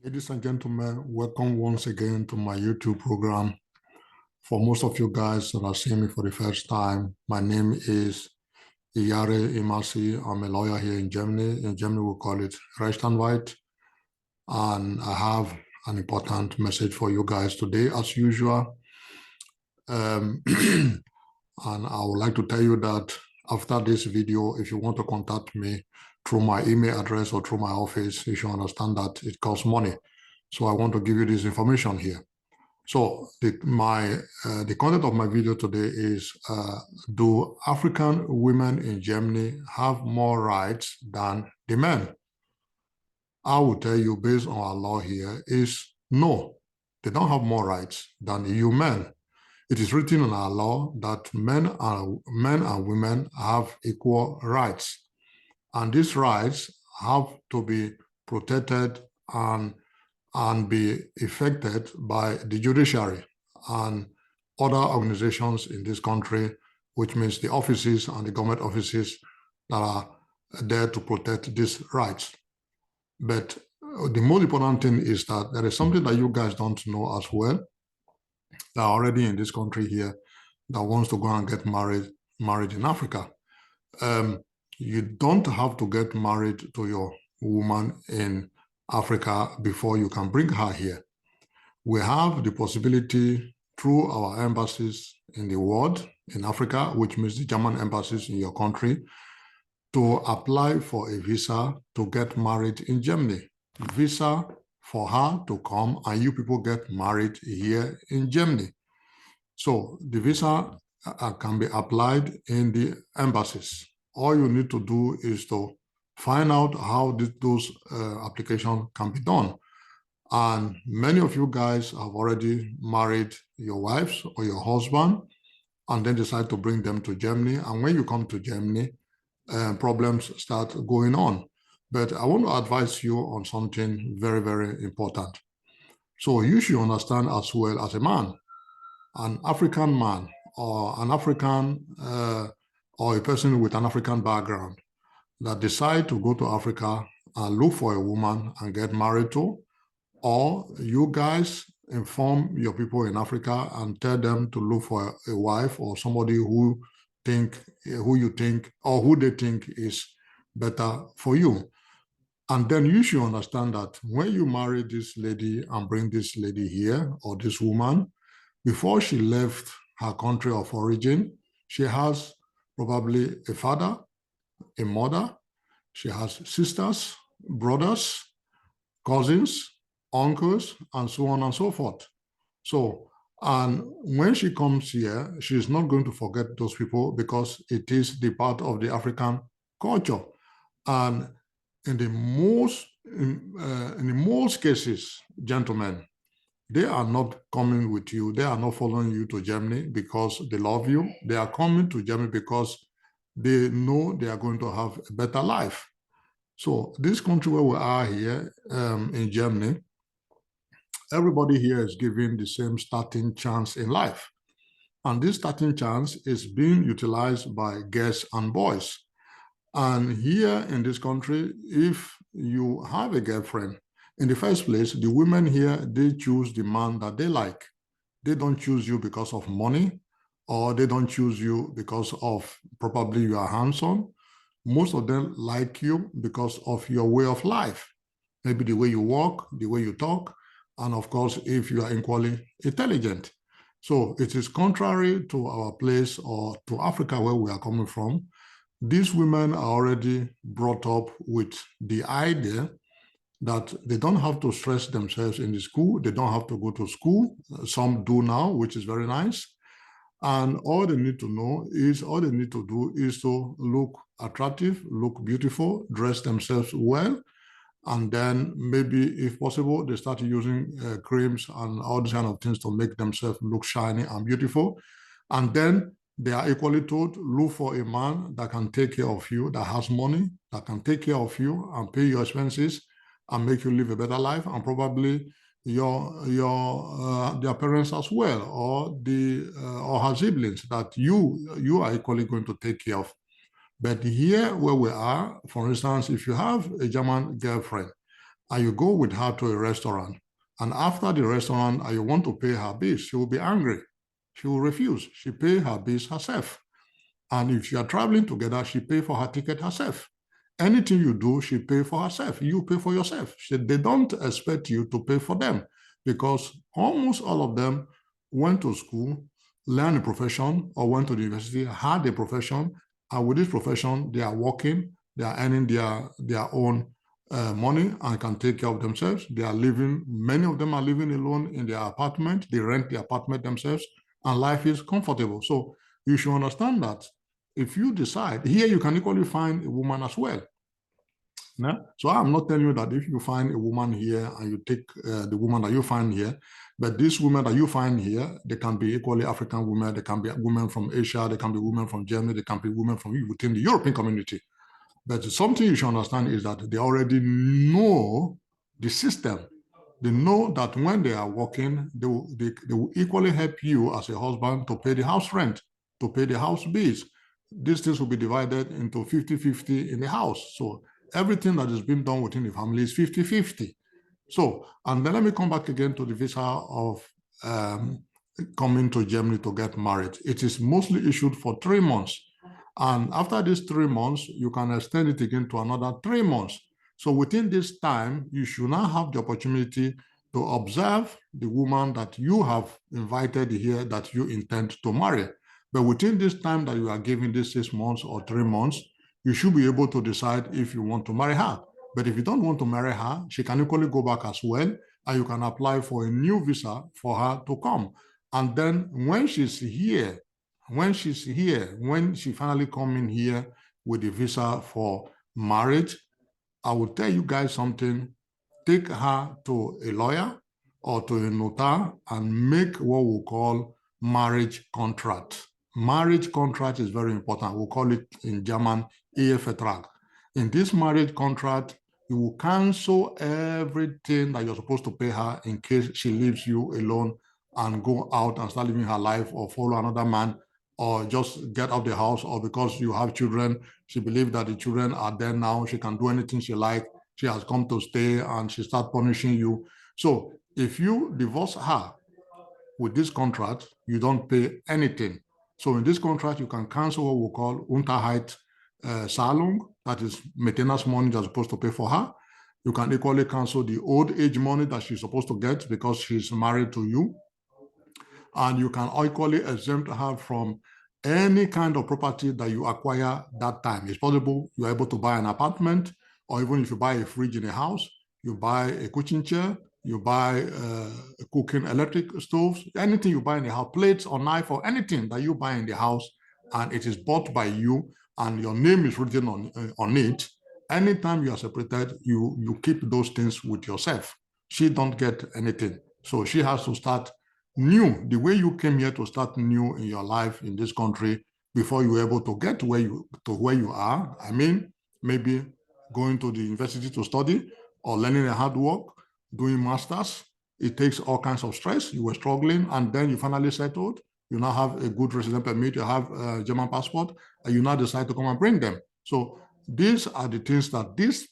Ladies and gentlemen, welcome once again to my YouTube program. For most of you guys that are seeing me for the first time, my name is Iyare Imasi. I'm a lawyer here in Germany. In Germany, we call it Rechtsanwalt. And I have an important message for you guys today, as usual. And I would like to tell you that after this video, if you want to contact me through my email address or through my office, you should understand that it costs money. So I want to give you this information here. So the content of my video today is, do African women in Germany have more rights than the men? I will tell you, based on our law here, is no, they don't have more rights than EU men. It is written in our law that men and women have equal rights. And these rights have to be protected and be effected by the judiciary and other organizations in this country, which means the offices and the government offices that are there to protect these rights. But the most important thing is that there is something that you guys don't know as well, that are already in this country here, that wants to go and get married in Africa. You don't have to get married to your woman in Africa before you can bring her here. We have the possibility through our embassies in the world, in Africa, which means the German embassies in your country, to apply for a visa to get married in Germany. Visa for her to come and you people get married here in Germany. So the visa can be applied in the embassies. All you need to do is to find out how those applications can be done. And many of you guys have already married your wives or your husband and then decide to bring them to Germany. And when you come to Germany, problems start going on. But I want to advise you on something very, very important. So you should understand as well as a man, an African man or an African or a person with an African background that decide to go to Africa and look for a woman and get married to, or you guys inform your people in Africa and tell them to look for a wife or somebody who they think is better for you. And then you should understand that when you marry this lady and bring this lady here or this woman, before she left her country of origin, she has probably a father, a mother, she has sisters, brothers, cousins, uncles, and so on and so forth. So, and when she comes here, she's not going to forget those people because it is the part of the African culture. And in the most cases, gentlemen, they are not coming with you. They are not following you to Germany because they love you. They are coming to Germany because they know they are going to have a better life. So this country where we are here in Germany, everybody here is given the same starting chance in life. And this starting chance is being utilized by girls and boys. And here in this country, if you have a girlfriend, in the first place, the women here, they choose the man that they like. They don't choose you because of money, or they don't choose you because of probably you are handsome. Most of them like you because of your way of life. Maybe the way you walk, the way you talk, and of course, if you are equally intelligent. So it is contrary to our place or to Africa where we are coming from. These women are already brought up with the idea that they don't have to stress themselves in the school. They don't have to go to school. Some do now, which is very nice. And all they need to do is to look attractive, look beautiful, dress themselves well. And then maybe, if possible, they start using creams and all these kind of things to make themselves look shiny and beautiful. And then they are equally told, look for a man that can take care of you, that has money, that can take care of you and pay your expenses and make you live a better life, and probably their parents as well, or her siblings that you are equally going to take care of. But here where we are, for instance, if you have a German girlfriend and you go with her to a restaurant, and after the restaurant, and you want to pay her bills, she will be angry. She will refuse. She pay her bills herself. And if you are traveling together, she pay for her ticket herself. Anything you do, she pay for herself. You pay for yourself. They don't expect you to pay for them because almost all of them went to school, learned a profession, or went to the university, had a profession, and with this profession, they are working, they are earning their own money and can take care of themselves. They are living, many of them are living alone in their apartment. They rent the apartment themselves, and life is comfortable. So you should understand that if you decide, here you can equally find a woman as well. Yeah? So I'm not telling you that if you find a woman here and you take the woman that you find here, but these women that you find here, they can be equally African women, they can be women from Asia, they can be women from Germany, they can be women from within the European community. But something you should understand is that they already know the system. They know that when they are working, they will equally help you as a husband to pay the house rent, to pay the house bills. These things will be divided into 50-50 in the house. So everything that is being done within the family is 50-50. So, and then let me come back again to the visa of coming to Germany to get married. It is mostly issued for 3 months. And after these 3 months, you can extend it again to another 3 months. So within this time, you should now have the opportunity to observe the woman that you have invited here that you intend to marry. But within this time that you are given, this 6 months or 3 months, you should be able to decide if you want to marry her. But if you don't want to marry her, she can equally go back as well, and you can apply for a new visa for her to come. And then when she's here, when she finally come in here with the visa for marriage, I will tell you guys something. Take her to a lawyer or to a notar and make what we call marriage contract. Marriage contract is very important. We'll call it in German Ehevertrag. In this marriage contract, you will cancel everything that you're supposed to pay her in case she leaves you alone and go out and start living her life or follow another man or just get out of the house, or because you have children, she believes that the children are there now, she can do anything she likes, she has come to stay, and she starts punishing you. So if you divorce her with this contract, you don't pay anything. So in this contract, you can cancel what we call Unterhalt Zahlung, that is maintenance money you're supposed to pay for her. You can equally cancel the old age money that she's supposed to get because she's married to you. And you can equally exempt her from any kind of property that you acquire that time. It's possible you're able to buy an apartment, or even if you buy a fridge in a house, you buy a kitchen chair, you buy cooking electric stoves, anything you buy in the house, plates or knife or anything that you buy in the house, and it is bought by you and your name is written on it, anytime you are separated, you keep those things with yourself. She don't get anything. So she has to start new, the way you came here to start new in your life in this country before you were able to get to where you are. I mean, maybe going to the university to study or learning a hard work, doing masters. It takes all kinds of stress. You were struggling, and then you finally settled. You now have a good resident permit, you have a German passport, and you now decide to come and bring them. So these are the things that this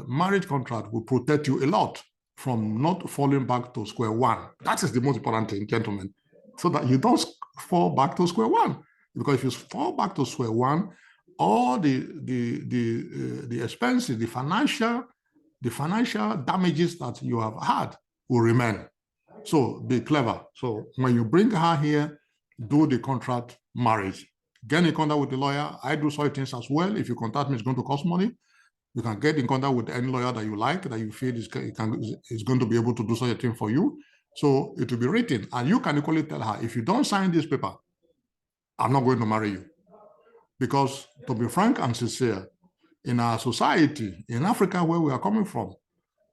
marriage contract will protect you a lot from not falling back to square one. That is the most important thing, gentlemen, so that you don't fall back to square one. Because if you fall back to square one, all the expenses, the financial damages that you have had will remain. So be clever. So when you bring her here, do the contract marriage. Get in contact with the lawyer. I do such things as well. If you contact me, it's going to cost money. You can get in contact with any lawyer that you like, that you feel is going to be able to do such a thing for you. So it will be written. And you can equally tell her, if you don't sign this paper, I'm not going to marry you. Because to be frank and sincere, in our society, in Africa, where we are coming from,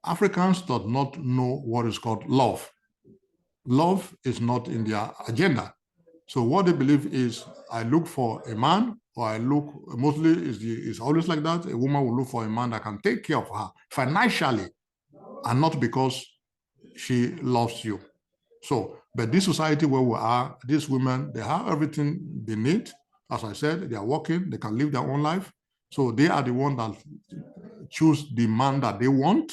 Africans do not know what is called love. Love is not in their agenda. So what they believe is, I look for a man, or I look, mostly is always like that. A woman will look for a man that can take care of her financially, and not because she loves you. So, but this society where we are, these women, they have everything they need. As I said, they are working, they can live their own life. So they are the ones that choose the man that they want.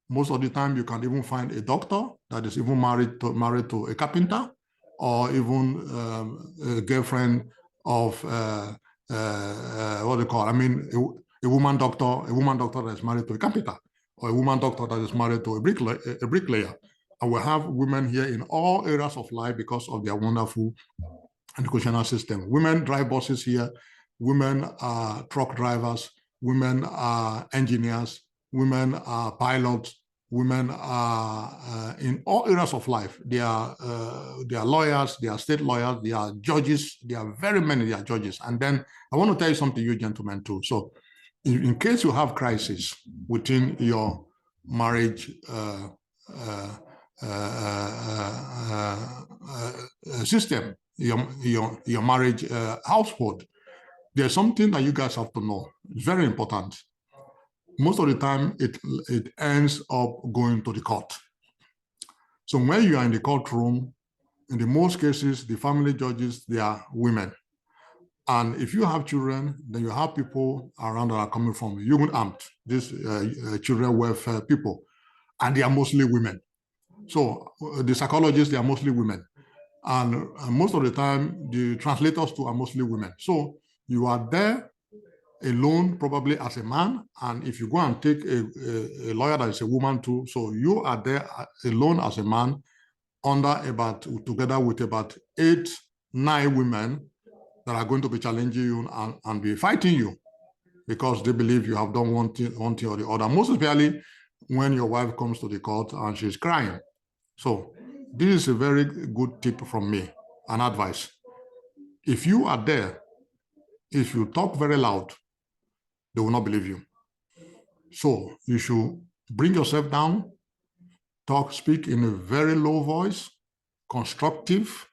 Most of the time, you can even find a doctor that is even married to a carpenter, or even a girlfriend of what they call. I mean, a woman doctor that is married to a carpenter, or a woman doctor that is married to a bricklayer. And we have women here in all areas of life because of their wonderful educational system. Women drive buses here. Women are truck drivers. Women are engineers. Women are pilots. Women are in all areas of life. They are lawyers. They are state lawyers. They are judges. There are very many. They are judges. And then I want to tell you something, you gentlemen, too. So, in case you have crisis within your marriage system, your marriage household, there's something that you guys have to know. It's very important. Most of the time, it ends up going to the court. So when you are in the courtroom, in the most cases, the family judges, they are women. And if you have children, then you have people around that are coming from Jugendamt, these children welfare people, and they are mostly women. So the psychologists, they are mostly women. And most of the time, the translators too are mostly women. So you are there alone, probably as a man. And if you go and take a lawyer that is a woman too, so you are there alone as a man, together with about 8, 9 women that are going to be challenging you and be fighting you because they believe you have done one thing or the other, most especially when your wife comes to the court and she's crying. So this is a very good tip from me, an advice. If you are there, if you talk very loud, they will not believe you. So you should bring yourself down, speak in a very low voice, constructive.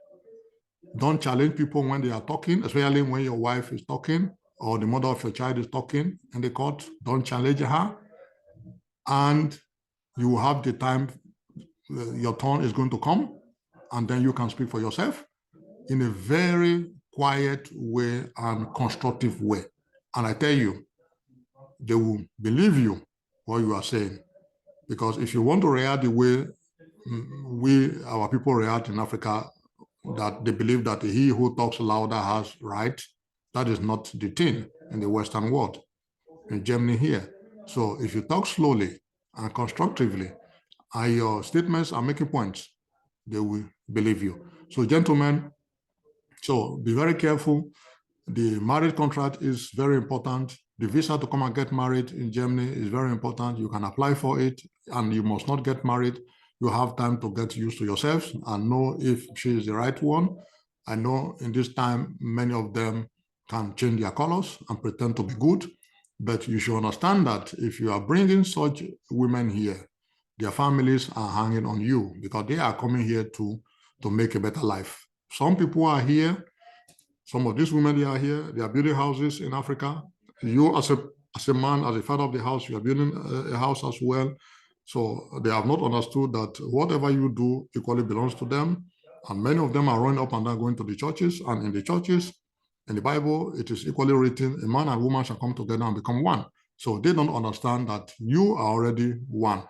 Don't challenge people when they are talking, especially when your wife is talking or the mother of your child is talking in the court. Don't challenge her. And you will have the time, your turn is going to come, and then you can speak for yourself in a very quiet way and constructive way. And I tell you, they will believe you what you are saying. Because if you want to react the way our people react in Africa, that they believe that he who talks louder has right, that is not the thing in the Western world, in Germany here. So if you talk slowly and constructively, and your statements are making points, they will believe you. So gentlemen, so be very careful. The marriage contract is very important. The visa to come and get married in Germany is very important. You can apply for it, and you must not get married. You have time to get used to yourselves and know if she is the right one. I know in this time, many of them can change their colors and pretend to be good, but you should understand that if you are bringing such women here, their families are hanging on you because they are coming here to make a better life. Some people are here. Some of these women, they are here. They are building houses in Africa. You, as a man, as a father of the house, you are building a house as well. So they have not understood that whatever you do equally belongs to them. And many of them are running up and down going to the churches. And in the churches, in the Bible, it is equally written, a man and woman shall come together and become one. So they don't understand that you are already one.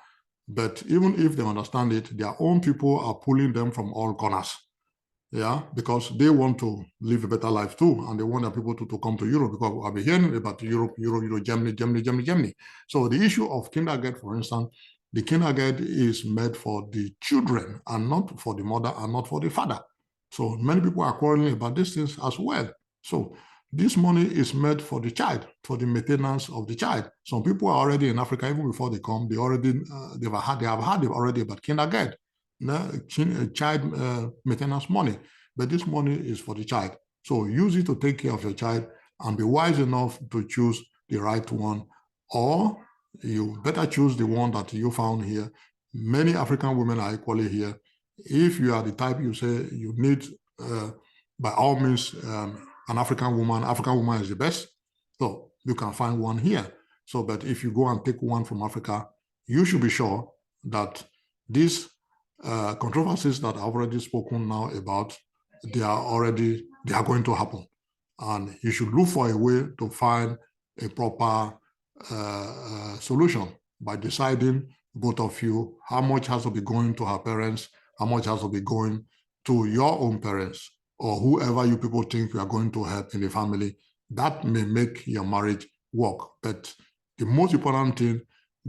But even if they understand it, their own people are pulling them from all corners. Yeah, because they want to live a better life too, and they want their people to come to Europe, because I've been hearing about Europe, Germany. So the issue of kindergarten, for instance, the kindergarten is made for the children and not for the mother and not for the father. So many people are quarreling about these things as well. So this money is made for the child, for the maintenance of the child. Some people are already in Africa, even before they come, they have heard already about kindergarten. Child maintenance money, but this money is for the child. So use it to take care of your child and be wise enough to choose the right one, or you better choose the one that you found here. Many African women are equally here. If you are the type you say you need, by all means, an African woman is the best. So you can find one here. So, but if you go and take one from Africa, you should be sure that these controversies that I've already spoken now about, they are going to happen. And you should look for a way to find a proper solution by deciding both of you, how much has to be going to her parents, how much has to be going to your own parents, or whoever you people think you are going to help in the family. That may make your marriage work. But the most important thing,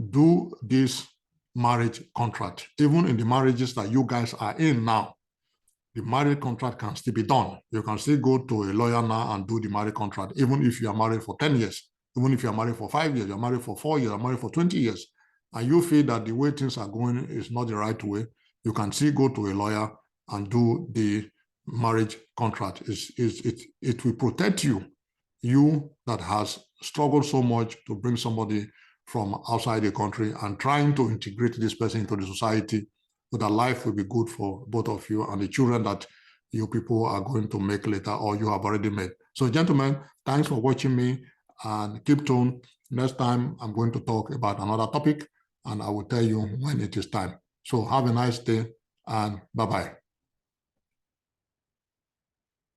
do this marriage contract. Even in the marriages that you guys are in now, the marriage contract can still be done. You can still go to a lawyer now and do the marriage contract, even if you are married for 10 years, even if you are married for 5 years, you're married for 4 years, you're married for 20 years, and you feel that the way things are going is not the right way, you can still go to a lawyer and do the marriage contract. It will protect you, you that has struggled so much to bring somebody from outside the country and trying to integrate this person into the society, so that life will be good for both of you and the children that you people are going to make later or you have already made. So gentlemen, thanks for watching me, and keep tuned. Next time, I'm going to talk about another topic, and I will tell you when it is time. So have a nice day, and bye-bye.